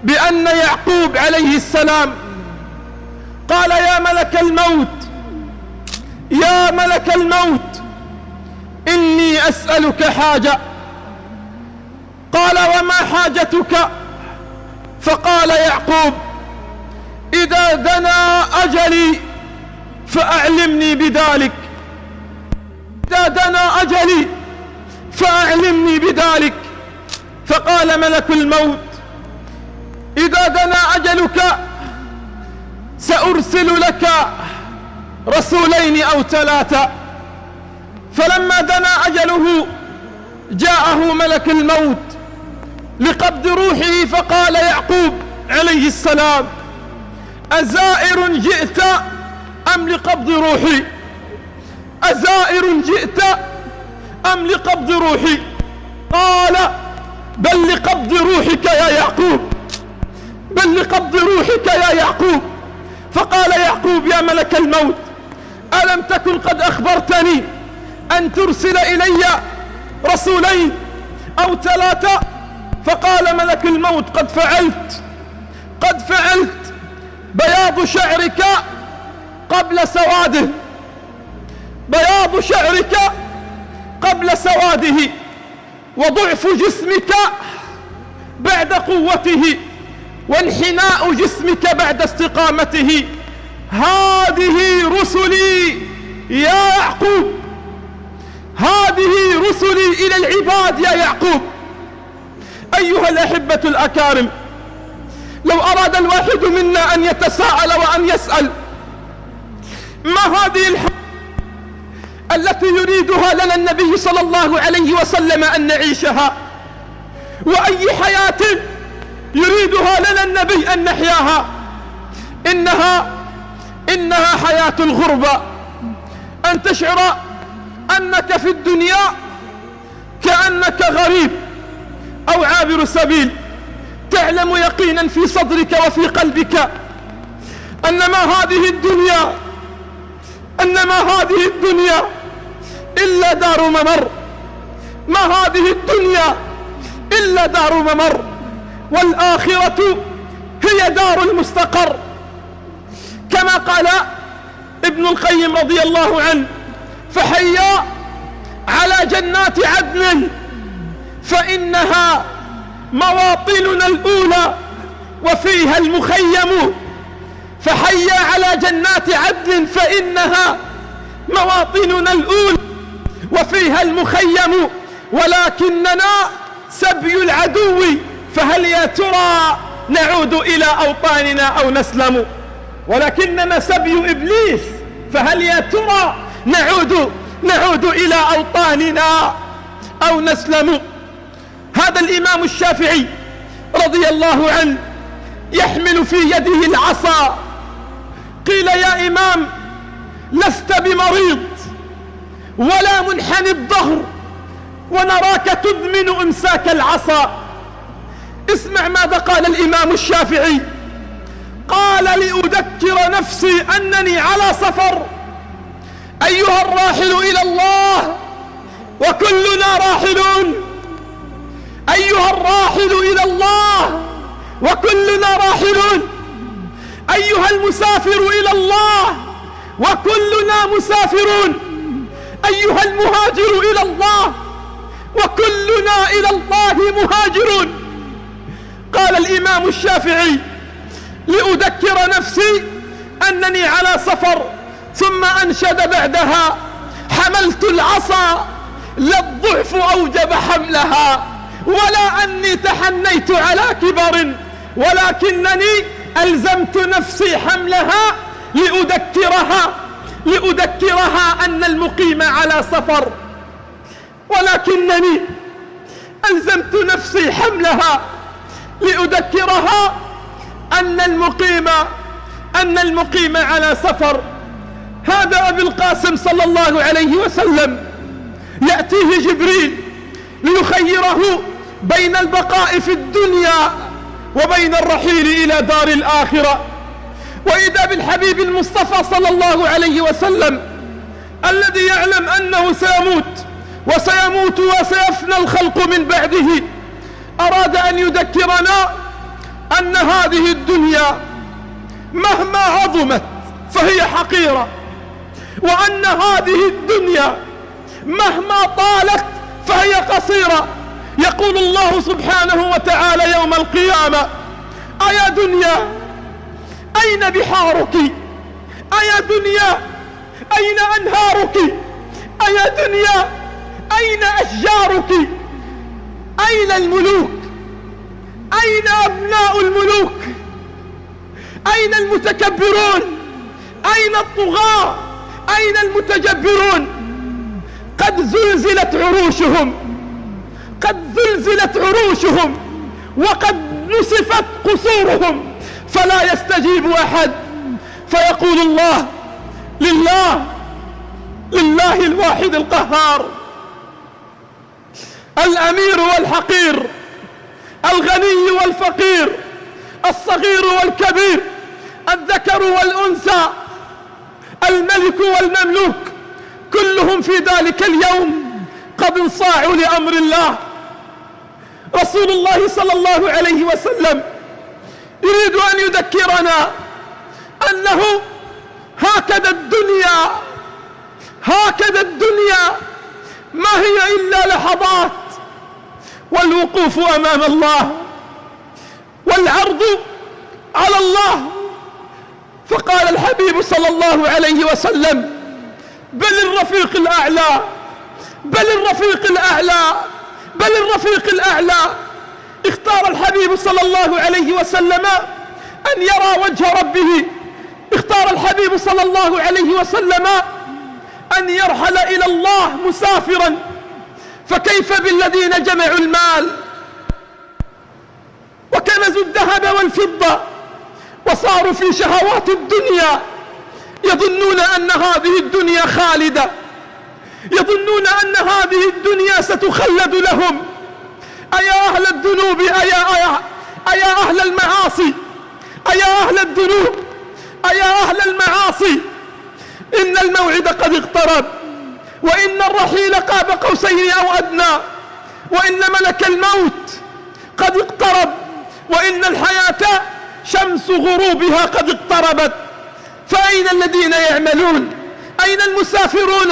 بأن يعقوب عليه السلام قال: يا ملك الموت، يا ملك الموت، إني أسألك حاجة. قال: وما حاجتك؟ فقال يعقوب: إذا دنا أجلي فأعلمني بذلك، إذا دنا أجلي فأعلمني بذلك. فقال ملك الموت: إذا دنا أجلك سأرسل لك رسولين أو 3. فلما دنا أجله جاءه ملك الموت لقبض روحه، فقال يعقوب عليه السلام: أزائر جئت أم لقبض روحي؟ أزائر جئت أم لقبض روحي؟ قال: بل لقبض روحك يا يعقوب، بل لقبض روحك يا يعقوب. فقال يعقوب: يا ملك الموت، ألم تكن قد أخبرتني أن ترسل إلي رسولين أو 3؟ فقال ملك الموت: قد فعلت، قد فعلت. بياض شعرك قبل سواده، بياض شعرك قبل سواده، وضعف جسمك بعد قوته، وانحناء جسمك بعد استقامته. هذه رسلي يا يعقوب، هذه رسلي إلى العباد يا يعقوب. أيها الأحبة الأكارم، لو أراد الواحد منا أن يتساءل وأن يسأل: ما هذه الحياة التي يريدها لنا النبي صلى الله عليه وسلم أن نعيشها؟ وأي حياة يريدها لنا النبي أن نحياها؟ إنها حياة الغربة، أن تشعر أنك في الدنيا كأنك غريب أو عابر سبيل، تعلم يقينا في صدرك وفي قلبك أنما هذه الدنيا إلا دار ممر، ما هذه الدنيا إلا دار ممر، والآخرة هي دار المستقر. كما قال ابن القيم رضي الله عنه: فحيا على جنات عدن فإنها مواطننا الأولى وفيها المخيم. فحيا على جنات عدن فإنها مواطننا الأولى وفيها المخيم، ولكننا سبي العدو، فهل يا ترى نعود إلى أوطاننا أو نسلم؟ ولكننا سبي إبليس، فهل يا ترى نعود إلى أوطاننا أو نسلم؟ هذا الإمام الشافعي رضي الله عنه يحمل في يده العصا. قيل: يا إمام، لست بمريض ولا منحني الظهر، ونراك تدمن إمساك العصا. اسمع ماذا قال الإمام الشافعي: قال: لأذكر نفسي أنني على سفر، أيها الراحل إلى الله وكلنا راحلون، أيها الراحل إلى الله وكلنا راحلون، أيها المسافر إلى الله وكلنا مسافرون، أيها المهاجر إلى الله وكلنا إلى الله مهاجرون. قال الإمام الشافعي: لأذكر نفسي أنني على سفر، ثم أنشد بعدها: حملت العصا لا الضعف أوجب حملها، ولا أني تحنيت على كبر، ولكنني ألزمت نفسي حملها لأذكرها أن المقيم على سفر، ولكنني ألزمت نفسي حملها لأذكرها أن المقيم على سفر. هذا أبي القاسم صلى الله عليه وسلم يأتيه جبريل ليخيره بين البقاء في الدنيا وبين الرحيل إلى دار الآخرة، وإذا بالحبيب المصطفى صلى الله عليه وسلم الذي يعلم أنه سيموت وسيفنى الخلق من بعده، أراد أن يذكرنا أن هذه الدنيا مهما عظمت فهي حقيرة، وأن هذه الدنيا مهما طالت فهي قصيرة. يقول الله سبحانه وتعالى يوم القيامة: أيا دنيا أين بحارك؟ أيا دنيا أين أنهارك؟ أيا دنيا أين أشجارك؟ أين الملوك؟ أين أبناء الملوك؟ أين المتكبرون؟ أين الطغاة؟ أين المتجبرون؟ قد زلزلت عروشهم، قد زلزلت عروشهم، وقد نسفت قصورهم، فلا يستجيب أحد. فيقول الله: لله الواحد القهار، الأمير والحقير، الغني والفقير، الصغير والكبير، الذكر والأنثى، الملك والمملوك، كلهم في ذلك اليوم قد انصاعوا لأمر الله. رسول الله صلى الله عليه وسلم يريد أن يذكرنا أنه هكذا الدنيا ما هي إلا لحظات، والوقوف أمام الله والعرض على الله. فقال الحبيب صلى الله عليه وسلم: بل الرفيق الأعلى، بل الرفيق الأعلى، بل الرفيق الأعلى. اختار الحبيب صلى الله عليه وسلم أن يرى وجه ربه، اختار الحبيب صلى الله عليه وسلم أن يرحل إلى الله مسافرا، فكيف بالذين جمعوا المال وكنزوا الذهب والفضة وصاروا في شهوات الدنيا، يظنون أن هذه الدنيا خالدة، يظنون أن هذه الدنيا ستخلد لهم. أيا أهل الذنوب، أيا أهل المعاصي، أيا أهل الذنوب، أيا أهل المعاصي، إن الموعد قد اقترب، وإن الرحيل قاب قوسين أو أدنى، وإن ملك الموت قد اقترب، وإن الحياة شمس غروبها قد اقتربت. فأين الذين يعملون؟ أين المسافرون؟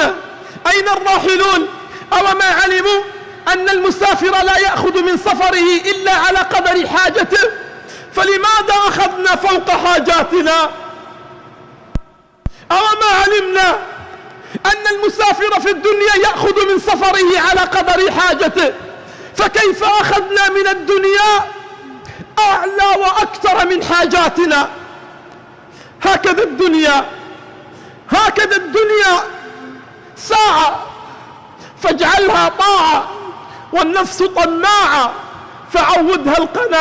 أين الراحلون؟ أو ما علموا أن المسافر لا يأخذ من سفره إلا على قدر حاجته؟ فلماذا أخذنا فوق حاجاتنا؟ أو ما علمنا أن المسافر في الدنيا يأخذ من سفره على قدر حاجته؟ فكيف أخذنا من الدنيا أعلى وأكثر من حاجاتنا؟ هكذا الدنيا، هكذا الدنيا ساعة فاجعلها طاعة، والنفس طماعة فعودها القناعة.